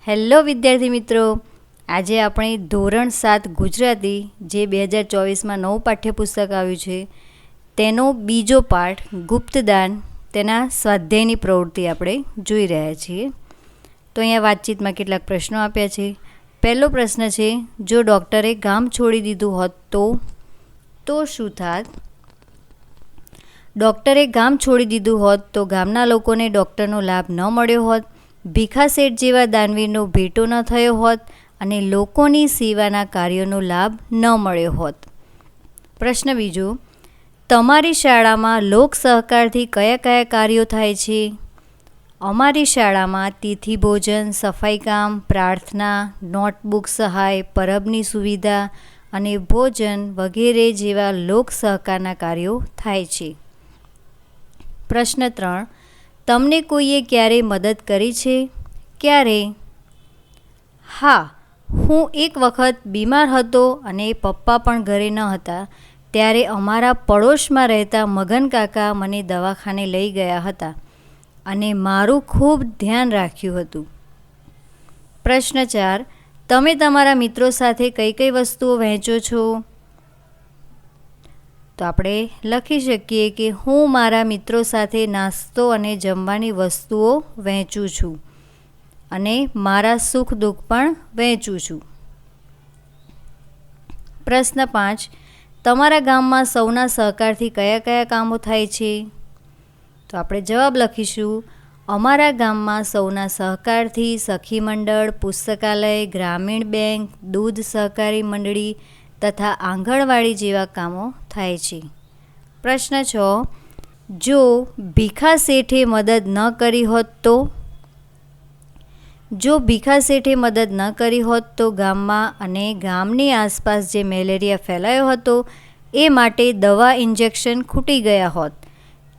Hello વિદ્યાર્થી મિત્રો, આજે આપણે ધોરણ 7 ગુજરાતી જે 2024માં નવું પાઠ્યપુસ્તક આવ્યું છે તેનો બીજો પાઠ ગુપ્તદાન તેના સ્વાધ્યાયની પ્રવૃત્તિ આપણે જોઈ રહ્યા છીએ. તો અહીંયા વાતચીતમાં કેટલાક પ્રશ્નો આપ્યા છે. પહેલો પ્રશ્ન છે, જો ડૉક્ટરે ગામ છોડી દીધું હોત તો શું થાત? ડૉક્ટરે ગામ છોડી દીધું હોત તો ગામના લોકોને ડૉક્ટરનો લાભ ન મળ્યો હોત, ભીખા શેઠ જેવા દાનવીરનો ભેટો ન થયો હોત અને લોકોની સેવાના કાર્યોનો લાભ ન મળ્યો હોત. પ્રશ્ન બીજો, તમારી શાળામાં લોક સહકારથી કયા કયા કાર્યો થાય છે? અમારી શાળામાં તિથિ ભોજન, સફાઈ કામ, પ્રાર્થના, નોટબુક સહાય, પરબની સુવિધા અને ભોજન વગેરે જેવા લોક સહકારના કાર્યો થાય છે. પ્રશ્ન 3, તમને કોઈએ ક્યારે મદદ કરી છે? ક્યારે? હા, હું એક વખત બીમાર હતો અને પપ્પા પણ ઘરે ન હતા ત્યારે અમારા પડોશમાં રહેતા મગન કાકા મને દવાખાને લઈ ગયા હતા અને મારું ખૂબ ધ્યાન રાખ્યું હતું. પ્રશ્ન 4, તમે તમારા મિત્રો સાથે કઈ કઈ વસ્તુઓ વહેંચો છો? તો આપણે લખી શકીએ કે હું મારા મિત્રો સાથે નાસ્તો અને જમવાની વસ્તુઓ વહેંચું છું અને મારા સુખ દુઃખ પણ વહેંચું છું. પ્રશ્ન 5, તમારા ગામમાં સૌના સહકારથી કયા કયા કામો થાય છે? તો આપણે જવાબ લખીશું, અમારા ગામમાં સૌના સહકારથી સખી મંડળ, પુસ્તકાલય, ગ્રામીણ બેંક, દૂધ સહકારી મંડળી તથા આંગણવાડી જેવા કામો થાય છે. પ્રશ્ન 6, જો ભીખા શેઠે મદદ ન કરી હોત તો? જો ભીખા શેઠે મદદ ન કરી હોત તો ગામમાં અને ગામની આસપાસ જે મેલેરિયા ફેલાયો હતો એ માટે દવા ઇન્જેક્શન ખૂટી ગયા હોત,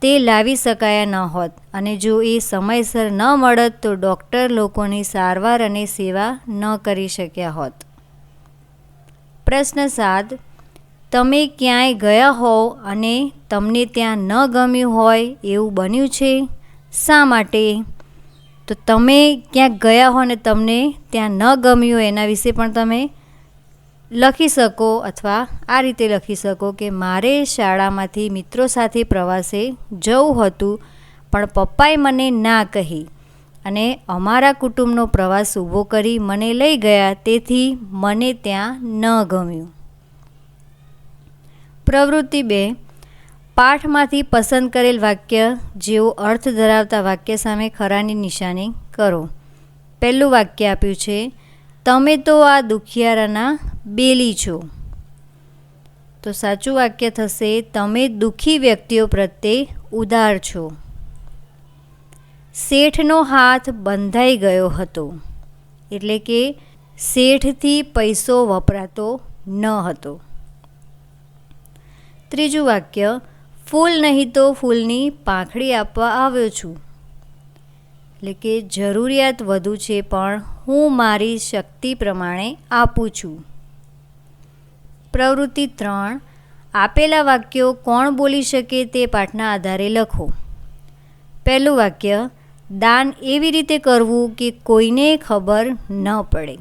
તે લાવી શકાયા ન હોત અને જો એ સમયસર ન મળત તો ડૉક્ટર લોકોની સારવાર અને સેવા ન કરી શક્યા હોત. પ્રશ્ન 7, તમે ક્યાંય ગયા હોવ અને તમને ત્યાં ન ગમ્યું હોય એવું બન્યું છે? શા માટે? તો તમે ક્યાંક ગયા હો અને તમને ત્યાં ન ગમ્યું હોય એના વિશે પણ તમે લખી શકો અથવા આ રીતે લખી શકો કે મારે શાળામાંથી મિત્રો સાથે પ્રવાસે જવું હતું પણ પપ્પાએ મને ના કહી અને અમારા કુટુંબનો પ્રવાસ ઊભો કરી મને લઈ ગયા, તેથી મને ત્યાં ન ગમ્યું. પ્રવૃત્તિ 2, પાઠમાંથી પસંદ કરેલ વાક્ય જેવો અર્થ ધરાવતા વાક્ય સામે ખરાની નિશાની કરો. પહેલું વાક્ય આપ્યું છે, તમે તો આ દુખિયારાના બેલી છો. તો સાચું વાક્ય થશે, તમે દુઃખી વ્યક્તિઓ પ્રત્યે ઉદાર છો. શેઠનો હાથ બંધાઈ ગયો હતો, એટલે કે શેઠથી પૈસો વપરાતો ન હતો. ત્રીજું વાક્ય, ફૂલ નહીં તો ફૂલની પાંખડી આપવા આવ્યો છું, એટલે કે જરૂરિયાત વધુ છે પણ હું મારી શક્તિ પ્રમાણે આપું છું. પ્રવૃત્તિ 3, આપેલા વાક્યો કોણ બોલી શકે તે પાઠના આધારે લખો. પહેલું વાક્ય, દાન એવી રીતે કરવું કે કોઈને ખબર ન પડે.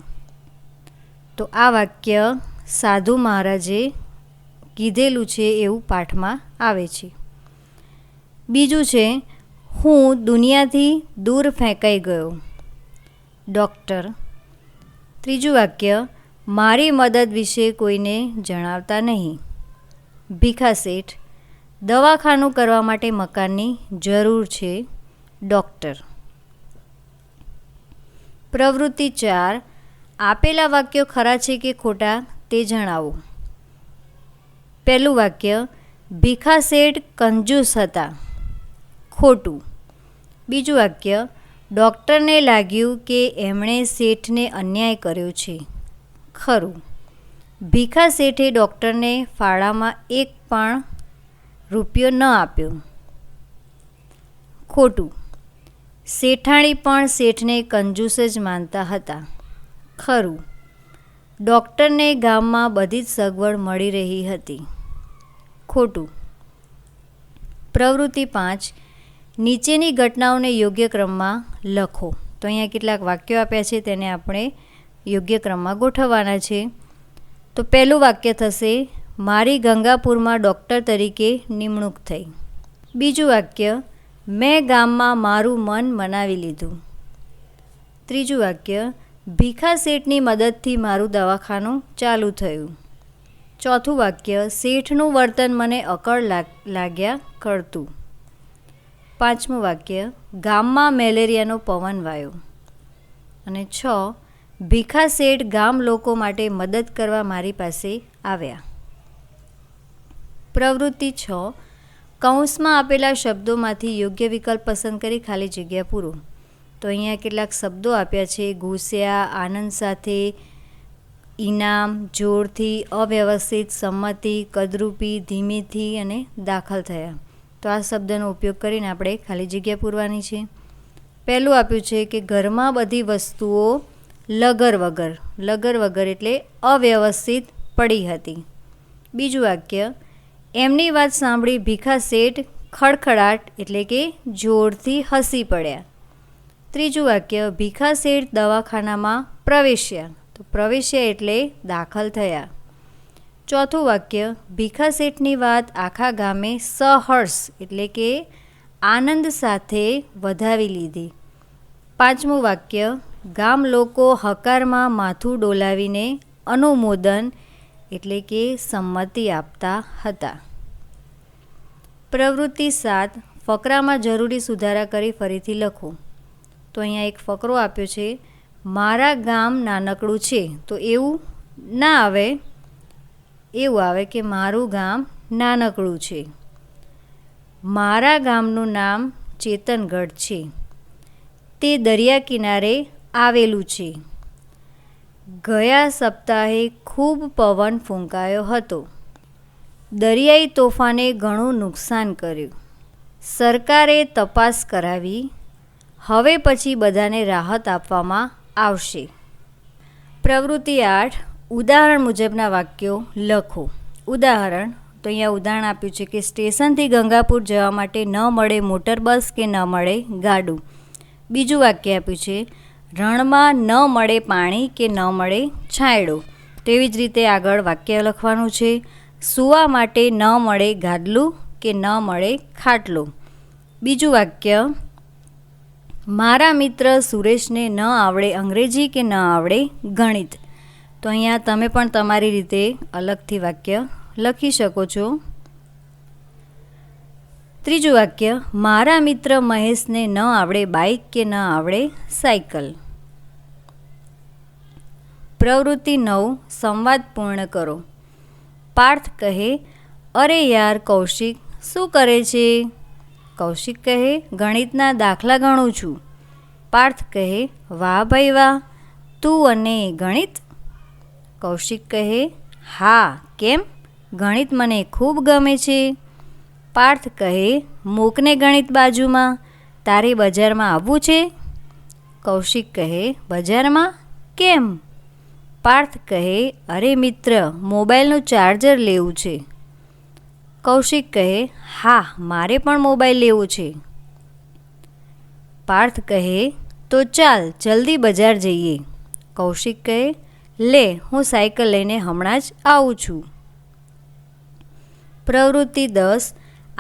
તો આ વાક્ય સાધુ મહારાજે કીધેલું છે એવું પાઠમાં આવે છે. બીજું છે, હું દુનિયાથી દૂર ફેંકાઈ ગયો. ડૉક્ટર. ત્રીજું વાક્ય, મારી મદદ વિશે કોઈને જણાવતા નહીં. ભીખા શેઠ. દવાખાનું કરવા માટે મકાનની જરૂર છે. ડૉક્ટર. પ્રવૃત્તિ 4, આપેલા વાક્યો ખરા છે કે ખોટા તે જણાવો. પહેલું વાક્ય, ભીખા શેઠ કંજૂસ હતા. ખોટું. બીજું વાક્ય, ડૉક્ટરને લાગ્યું કે એમણે શેઠને અન્યાય કર્યો છે. ખરું. ભીખા શેઠે ડૉક્ટરને ફાળામાં એક પણ રૂપિયો ન આપ્યો. ખોટું. શેઠાણી પણ શેઠને કંજૂસ જ માનતા હતા. ખરું. ડૉક્ટરને ગામમાં બધી જ સગવડ મળી રહી હતી. ખોટું. પ્રવૃત્તિ 5, નીચેની ઘટનાઓને યોગ્ય ક્રમમાં લખો. તો અહીંયા કેટલાક વાક્યો આપ્યા છે, તેને આપણે યોગ્ય ક્રમમાં ગોઠવવાના છે. તો પહેલું વાક્ય થશે, મારી ગંગાપુરમાં ડૉક્ટર તરીકે નિમણૂક થઈ. બીજું વાક્ય, મેં ગામમાં મારું મન મનાવી લીધું. ત્રીજું વાક્ય, ભીખા શેઠની મદદથી મારું દવાખાનું ચાલુ થયું. ચોથું વાક્ય, શેઠનું વર્તન મને અકળ લાગ્યા કરતું. પાંચમું વાક્ય, ગામમાં મેલેરિયાનો પવન વાયો. અને 6, ભીખા શેઠ ગામ લોકો માટે મદદ કરવા મારી પાસે આવ્યા. પ્રવૃત્તિ 6, કૌંસમાં આપેલા શબ્દોમાંથી યોગ્ય વિકલ્પ પસંદ કરી ખાલી જગ્યા પૂરો. તો અહીંયા કેટલાક શબ્દો આપ્યા છે, ઘૂસ્યા, આનંદ સાથે, ઇનામ, જોરથી, અવ્યવસ્થિત, સંમતિ, કદરૂપી, ધીમેથી અને દાખલ થયા. તો આ શબ્દનો ઉપયોગ કરીને આપણે ખાલી જગ્યા પૂરવાની છે. પહેલું આપ્યું છે કે ઘરમાં બધી વસ્તુઓ લગર વગર એટલે અવ્યવસ્થિત પડી હતી. બીજું વાક્ય, એમની વાત સાંભળી ભીખા શેઠ ખડખડાટ એટલે કે જોરથી હસી પડ્યા. ત્રીજું વાક્ય, ભીખા શેઠ દવાખાનામાં પ્રવેશ્યા. તો પ્રવેશ્યા એટલે દાખલ થયા. ચોથું વાક્ય, ભીખા શેઠની વાત આખા ગામે સહર્ષ એટલે કે આનંદ સાથે વધાવી લીધી. પાંચમું વાક્ય, ગામ લોકો હકારમાં માથું ડોલાવીને અનુમોદન એટલે કે સંમતિ આપતા હતા. પ્રવૃત્તિ 7, ફકરામાં જરૂરી સુધારા કરી ફરીથી લખો. તો અહીંયા એક ફકરો આપ્યો છે, મારા ગામ નાનકડું છે. તો એવું ના આવે, એવું આવે કે મારું ગામ નાનકડું છે. મારા ગામનું નામ ચેતનગઢ છે. તે દરિયા કિનારે આવેલું છે. ગયા સપ્તાહે ખૂબ પવન ફૂંકાયો હતો. દરિયાઈ તોફાને ઘણું નુકસાન કર્યું. સરકારે તપાસ કરાવી. હવે પછી બધાને રાહત આપવામાં આવશે. પ્રવૃત્તિ 8, ઉદાહરણ મુજબના વાક્યો લખો. ઉદાહરણ, તો અહીંયા ઉદાહરણ આપ્યું છે કે સ્ટેશનથી ગંગાપુર જવા માટે ન મળે મોટર બસ કે ન મળે ગાડું. બીજું વાક્ય આપ્યું છે, રણમાં ન મળે પાણી કે ન મળે છાંયડો. તેવી જ રીતે આગળ વાક્ય લખવાનું છે, સૂવા માટે ન મળે ગાદલું કે ન મળે ખાટલો. બીજું વાક્ય, મારા મિત્ર સુરેશને ન આવડે અંગ્રેજી કે ન આવડે ગણિત. તો અહીંયા તમે પણ તમારી રીતે અલગથી વાક્ય લખી શકો છો. ત્રીજું વાક્ય, મારા મિત્ર મહેશને ન આવડે બાઇક કે ન આવડે સાયકલ. પ્રવૃત્તિ 9, સંવાદ પૂર્ણ કરો. પાર્થ કહે, અરે યાર કૌશિક શું કરે છે? કૌશિક કહે, ગણિતના દાખલા ગણું છું. પાર્થ કહે, વાહ ભાઈ વાહ, તું અને ગણિત? કૌશિક કહે, હા, કેમ? ગણિત મને ખૂબ ગમે છે. પાર્થ કહે, મૂકને ગણિત બાજુમાં, તારે બજારમાં આવવું છે? કૌશિક કહે, બજારમાં કેમ? પાર્થ કહે, અરે મિત્ર, મોબાઈલનું ચાર્જર લેવું છે. કૌશિક કહે, હા, મારે પણ મોબાઈલ લેવો છે. પાર્થ કહે, તો ચાલ જલ્દી બજાર જઈએ. કૌશિક કહે, લે, હું સાયકલ લઈને હમણાં જ આવું છું. પ્રવૃત્તિ 10,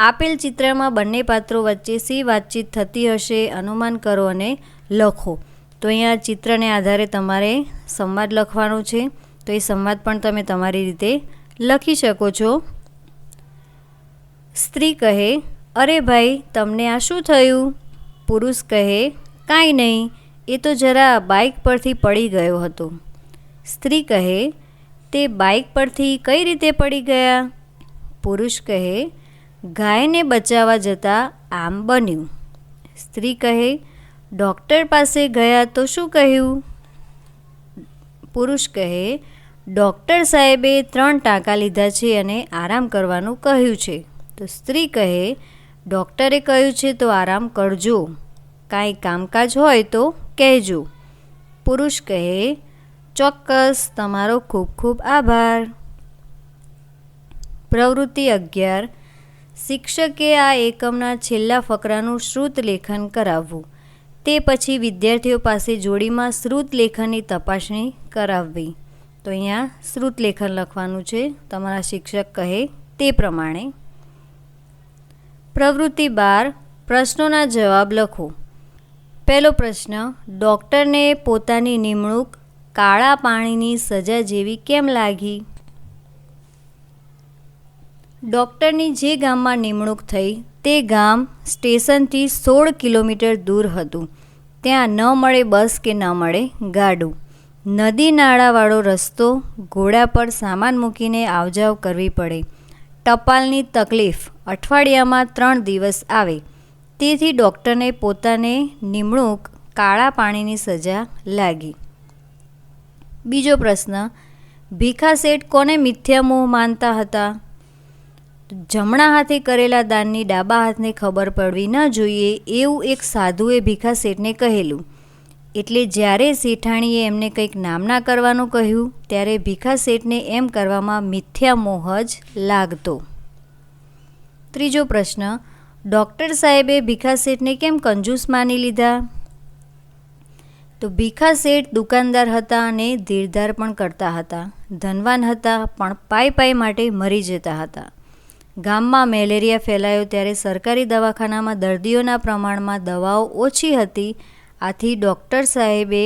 આપેલ ચિત્રમાં બંને પાત્રો વચ્ચે શી વાતચીત થતી હશે અનુમાન કરો અને લખો. તો અહીંયા ચિત્રને આધારે તમારે સંવાદ લખવાનો છે. તો એ સંવાદ પણ તમે તમારી રીતે લખી શકો છો. સ્ત્રી કહે, અરે ભાઈ, તમને આ શું થયું? પુરુષ કહે, કાંઈ નહીં, એ તો જરા બાઇક પરથી પડી ગયો હતો. સ્ત્રી કહે, તે બાઇક પરથી કઈ રીતે પડી ગયા? પુરુષ કહે, ગાયને બચાવવા જતાં આમ બન્યું. સ્ત્રી કહે, ડૉક્ટર પાસે ગયા તો શું કહ્યું? પુરુષ કહે, ડૉક્ટર સાહેબે 3 ટાંકા લીધા છે અને આરામ કરવાનું કહ્યું છે. તો સ્ત્રી કહે, ડૉક્ટરે કહ્યું છે તો આરામ કરજો, કાંઈ કામકાજ હોય તો કહેજો. પુરુષ કહે, ચોક્કસ, તમારો ખૂબ ખૂબ આભાર. પ્રવૃત્તિ 11, શિક્ષકે આ એકમના છેલ્લા ફકરાનું શ્રુત લેખન કરાવવું. તે પછી વિદ્યાર્થીઓ પાસે જોડીમાં શ્રુતલેખનની તપાસણી કરાવવી. તો અહીંયા શ્રુતલેખન લખવાનું છે, તમારા શિક્ષક કહે તે પ્રમાણે. પ્રવૃત્તિ 12, પ્રશ્નોના જવાબ લખો. પહેલો પ્રશ્ન, ડૉક્ટરને પોતાની નિમણૂક કાળા પાણીની સજા જેવી કેમ લાગી? ડૉક્ટરની જે ગામમાં નિમણૂક થઈ તે ગામ સ્ટેશનથી 16 કિલોમીટર દૂર હતું. ત્યાં ન મળે બસ કે ન મળે ગાડું. નદી નાળાવાળો રસ્તો, ઘોડા પર સામાન મૂકીને આવજાવ કરવી પડે. ટપાલની તકલીફ, અઠવાડિયામાં 3 દિવસ આવે. તેથી ડૉક્ટરને પોતાને નિમણૂક કાળા પાણીની સજા લાગી. બીજો પ્રશ્ન, ભીખા શેઠ કોને મિથ્યા મોહ માનતા હતા? જમણા હાથે કરેલા દાનની ડાબા હાથને ખબર પડવી ન જોઈએ એવું એક સાધુએ ભીખા શેઠને કહેલું. એટલે જ્યારે શેઠાણીએ એમને કંઈક નામના કરવાનું કહ્યું ત્યારે ભીખા શેઠને એમ કરવામાં મિથ્યા મોહ જ લાગતો. ત્રીજો પ્રશ્ન, ડૉક્ટર સાહેબે ભીખા શેઠને કેમ કંજૂસ માની લીધા? તો ભીખા શેઠ દુકાનદાર હતા અને ધીરધાર પણ કરતા હતા. ધનવાન હતા પણ પાઈ માટે મરી જતા હતા. ગામમાં મેલેરિયા ફેલાયો ત્યારે સરકારી દવાખાનામાં દર્દીઓના પ્રમાણમાં દવાઓ ઓછી હતી. આથી ડૉક્ટર સાહેબે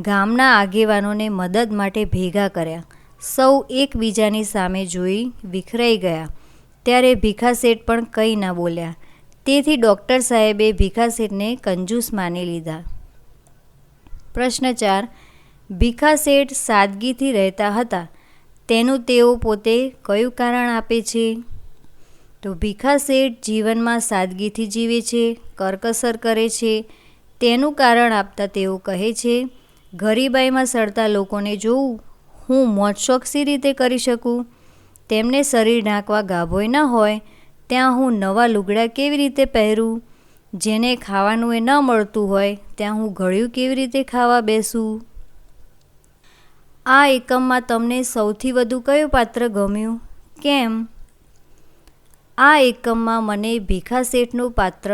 ગામના આગેવાનોને મદદ માટે ભેગા કર્યા. સૌ એકબીજાની સામે જોઈ વિખરાઈ ગયા. ત્યારે ભીખા શેઠ પણ કંઈ ન બોલ્યા. તેથી ડૉક્ટર સાહેબે ભીખા શેઠને કંજૂસ માની લીધા. પ્રશ્ન 4, ભીખા શેઠ સાદગીથી રહેતા હતા તેનું તેઓ પોતે કયું કારણ આપે છે? તો ભીખા શેઠ જીવનમાં સાદગીથી જીવે છે, કરકસર કરે છે. તેનું કારણ આપતા તેઓ કહે છે, ગરીબાઈમાં સડતા લોકોને જોઉં હું મોજશોખ સી રીતે કરી શકું? તેમને શરીર ઢાંકવા ગાભોય ન હોય ત્યાં હું નવા લુગડા કેવી રીતે પહેરું? જેને ખાવાનું એ ન મળતું હોય ત્યાં હું ઘડિયું કેવી રીતે ખાવા બેસું? આ એકમમાં તમને સૌથી વધુ કયું પાત્ર ગમ્યું? કેમ? આ એકમમાં મને ભીખા શેઠનું પાત્ર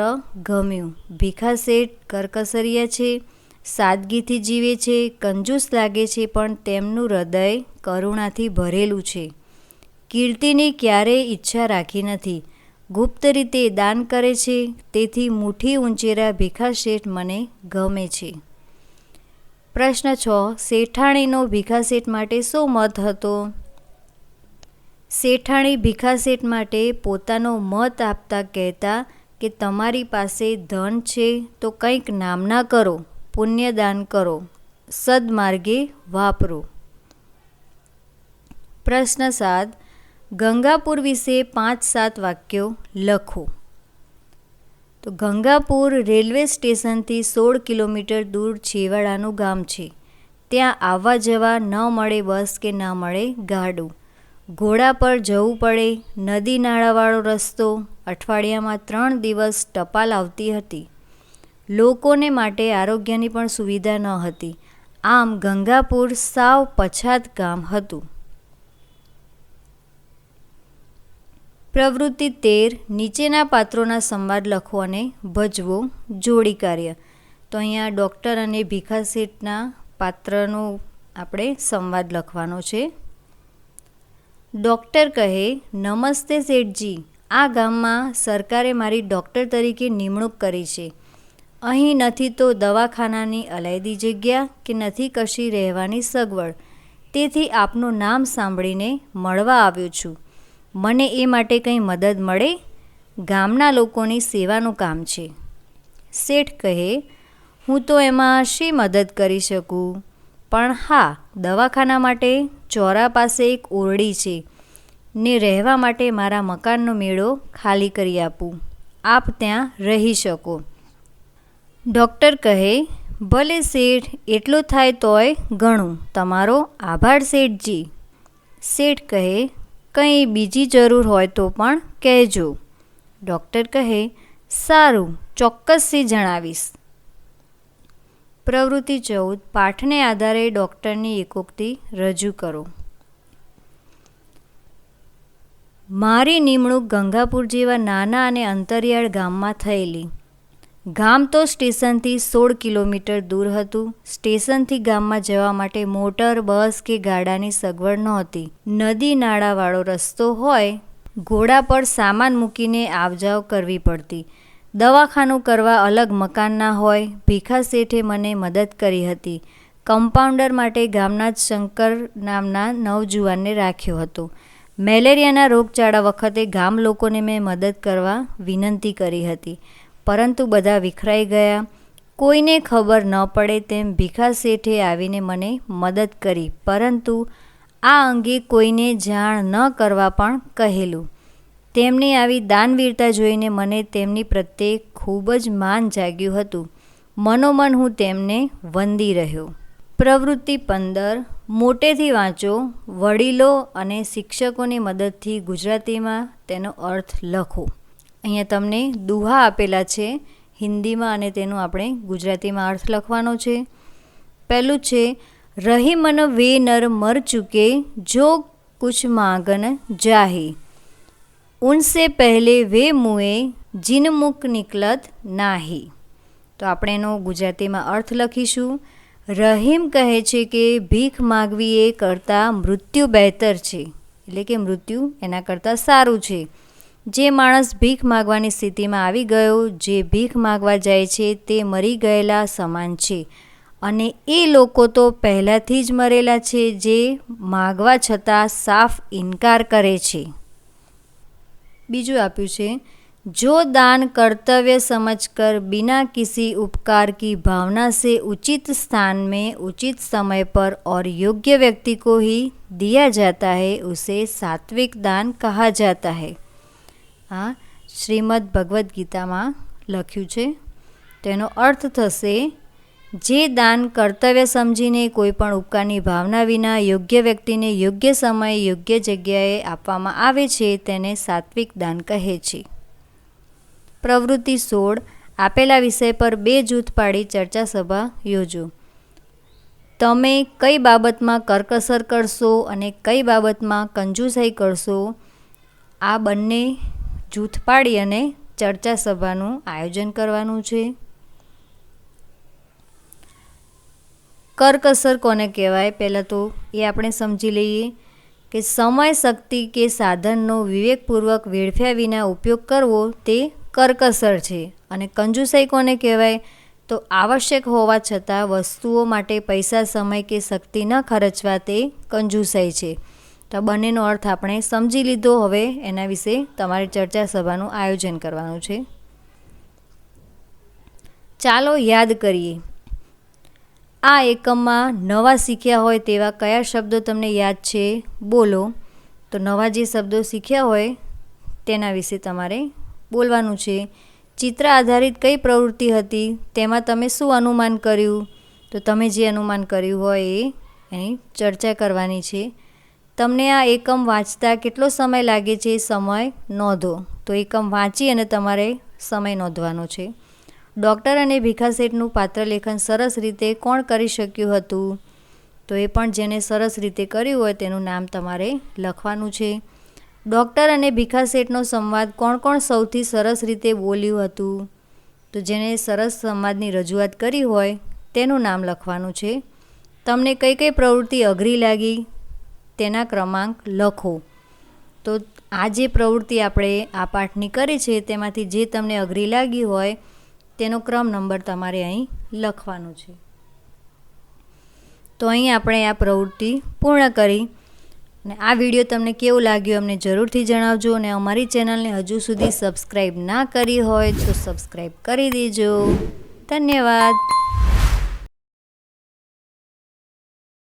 ગમ્યું. ભીખા શેઠ કરકસરિયા છે, સાદગીથી જીવે છે, કંજૂસ લાગે છે પણ તેમનું હૃદય કરુણાથી ભરેલું છે. કીર્તિની ક્યારેય ઈચ્છા રાખી નથી. ગુપ્ત રીતે દાન કરે છે. તેથી મુઠ્ઠી ઉંચેરા ભીખા શેઠ મને ગમે છે. પ્રશ્ન 6, શેઠાણીનો ભીખા શેઠ માટે શું મત હતો? શેઠાણી ભીખા શેઠ માટે પોતાનો મત આપતા કહેતા કે તમારી પાસે ધન છે તો કંઈક નામના કરો, પુણ્યદાન કરો, સદમાર્ગે વાપરો. પ્રશ્ન 7, ગંગાપુર વિશે 5-7 વાક્યો લખો. તો ગંગાપુર રેલવે સ્ટેશનથી 16 કિલોમીટર દૂર છેવાડાનું ગામ છે. ત્યાં આવવા જવા ન મળે બસ કે ન મળે ગાડું. ઘોડા પર જવું પડે. નદી નાળાવાળો રસ્તો. અઠવાડિયામાં 3 દિવસ ટપાલ આવતી હતી. લોકોને માટે આરોગ્યની પણ સુવિધા ન હતી. આમ ગંગાપુર સાવ પછાત ગામ હતું. પ્રવૃત્તિ 13, નીચેના પાત્રોના સંવાદ લખો અને ભજવો. જોડી કાર્ય. તો અહીંયા ડૉક્ટર અને ભીખા શેઠના પાત્રનો આપણે સંવાદ લખવાનો છે. ડૉક્ટર કહે, નમસ્તે શેઠજી, આ ગામમાં સરકારે મારી ડૉક્ટર તરીકે નિમણૂક કરી છે. અહીં નથી તો દવાખાનાની અલાયદી જગ્યા કે નથી કશી રહેવાની સગવડ. તેથી આપનું નામ સાંભળીને મળવા આવ્યો છું. મને એ માટે કંઈ મદદ મળે? ગામના લોકોની સેવાનું કામ છે. શેઠ કહે, હું તો એમાં શી મદદ કરી શકું? પણ હા, દવાખાના માટે ચોરા પાસે એક ઓરડી છે ને રહેવા માટે મારા મકાનનો મેળો ખાલી કરી આપું. આપ ત્યાં રહી શકો. ડૉક્ટર કહે, ભલે શેઠ, એટલું થાય તોય ઘણું. તમારો આભાર શેઠજી. શેઠ કહે, કંઈ બીજી જરૂર હોય તો પણ કહેજો. ડૉક્ટર કહે, સારું, ચોક્કસથી જણાવીશ. પ્રવૃત્તિ 14, પાઠને આધારે ડૉક્ટરની એકોક્તિ રજૂ કરો. મારી નિમણૂક ગંગાપુર જેવા નાના અને અંતરિયાળ ગામમાં થયેલી. ગામ તો સ્ટેશનથી 16 કિલોમીટર દૂર હતું. સ્ટેશનથી ગામમાં જવા માટે મોટર, બસ કે ગાડાની સગવડ નહોતી. નદી નાળાવાળો રસ્તો હોય, ઘોડા પર સામાન મૂકીને આવજાવ કરવી પડતી. દવાખાનું કરવા અલગ મકાન ના હોય. ભીખા શેઠે મને મદદ કરી હતી. કમ્પાઉન્ડર માટે ગામના જ શંકર નામના નવજુવાનને રાખ્યો હતો. મેલેરિયાના રોગચાળા વખતે ગામ લોકોને મેં મદદ કરવા વિનંતી કરી હતી, પરંતુ બધા વિખરાઈ ગયા. કોઈને ખબર ન પડે તેમ ભીખા શેઠે આવીને મને મદદ કરી, પરંતુ આ અંગે કોઈને જાણ ન કરવા પણ કહેલું. તેમની આવી દાનવીરતા જોઈને મને તેમની પ્રત્યે ખૂબ જ માન જાગ્યું હતું. મનોમન હું તેમને વંદી રહ્યો. પ્રવૃત્તિ 15. મોટેથી વાંચો. વડીલો અને શિક્ષકોની મદદથી ગુજરાતીમાં તેનો અર્થ લખો. અહીંયા તમને દુહા આપેલા છે હિન્દીમાં, અને તેનું આપણે ગુજરાતીમાં અર્થ લખવાનો છે. પહેલું છે, રહી મન વે નર મર ચૂકે જો કુછ માંગન જાહે, ઉનસે પહેલે વે મુએ જીન મુખ નિકલત નાહી. તો આપણે એનો ગુજરાતીમાં અર્થ લખીશું. રહીમ કહે છે કે ભીખ માગવી એ કરતાં મૃત્યુ બહેતર છે, એટલે કે મૃત્યુ એના કરતાં સારું છે. જે માણસ ભીખ માગવાની સ્થિતિમાં આવી ગયો, જે ભીખ માગવા જાય છે તે મરી ગયેલા સમાન છે, અને એ લોકો તો પહેલાંથી જ મરેલા છે જે માગવા છતાં સાફ ઇનકાર કરે છે. બીજું આપ્યું છે, जो दान कर्तव्य समझकर बिना किसी उपकार की भावना से उचित स्थान में उचित समय पर और योग्य व्यक्ति को ही दिया जाता है उसे सात्विक दान कहा जाता है. આ શ્રીમદ ભગવદ્ ગીતામાં લખ્યું છે. તેનો અર્થ થશે, જે દાન કર્તવ્ય સમજીને કોઈ પણ ઉપકારની ભાવના વિના યોગ્ય વ્યક્તિને યોગ્ય સમયે યોગ્ય જગ્યાએ આપવામાં આવે છે તેને સાત્વિક દાન કહે છે. પ્રવૃત્તિ 16. આપેલા વિષય પર 2 જૂથ પાડી ચર્ચા સભા યોજો. તમે કઈ બાબતમાં કરકસર કરશો અને કઈ બાબતમાં કંજૂસાઈ કરશો, આ બંને જૂથ પાડી અને ચર્ચા સભાનું આયોજન કરવાનું છે. કરકસર કોને કહેવાય, પહેલાં તો એ આપણે સમજી લઈએ કે સમય, શક્તિ કે સાધનનો વિવેકપૂર્વક વેડફ્યા વિના ઉપયોગ કરવો તે કરકસર છે. અને કંજૂસાઈ કોને કહેવાય, તો આવશ્યક હોવા છતાં વસ્તુઓ માટે પૈસા, સમય કે શક્તિ ન ખર્ચવા તે કંજૂસાઈ છે. તો બંનેનો અર્થ આપણે સમજી લીધો. હવે એના વિશે તમારે ચર્ચા સભાનું આયોજન કરવાનું છે. ચાલો યાદ કરીએ. આ એકમમાં નવા શીખ્યા હોય તેવા કયા શબ્દો તમને યાદ છે, બોલો. તો નવા જે શબ્દો શીખ્યા હોય તેના વિશે તમારે બોલવાનું છે. ચિત્ર આધારિત કઈ પ્રવૃત્તિ હતી, તેમાં તમે શું અનુમાન કર્યું, તો તમે જે અનુમાન કર્યું હોય એની ચર્ચા કરવાની છે. તમને આ એકમ વાંચતા કેટલો સમય લાગે છે, સમય નોંધો. તો એકમ વાંચી અને તમારે સમય નોંધવાનો છે. ડૉક્ટર અને ભીખા શેઠનું પાત્રલેખન સરસ રીતે કોણ કરી શક્યું હતું, તો એ પણ જેને સરસ રીતે કર્યું હોય તેનું નામ તમારે લખવાનું છે. ડૉક્ટર અને ભીખા શેઠનો સંવાદ કોણ કોણ સૌથી સરસ રીતે બોલ્યું હતું, તો જેને સરસ સંવાદની રજૂઆત કરી હોય તેનું નામ લખવાનું છે. તમને કઈ કઈ પ્રવૃત્તિ અઘરી લાગી તેના ક્રમાંક લખો. તો આ જે પ્રવૃત્તિ આપણે આ પાઠની કરી છે તેમાંથી જે તમને અઘરી લાગી હોય તેનો ક્રમ નંબર તમારે અહીં લખવાનો છે. તો અહીં આપણે આ પ્રવૃત્તિ પૂર્ણ કરી. અને આ વિડીયો તમને કેવું લાગ્યું અમને જરૂરથી જણાવજો. અને અમારી ચેનલને હજુ સુધી સબસ્ક્રાઈબ ના કરી હોય તો સબસ્ક્રાઈબ કરી દેજો. ધન્યવાદ.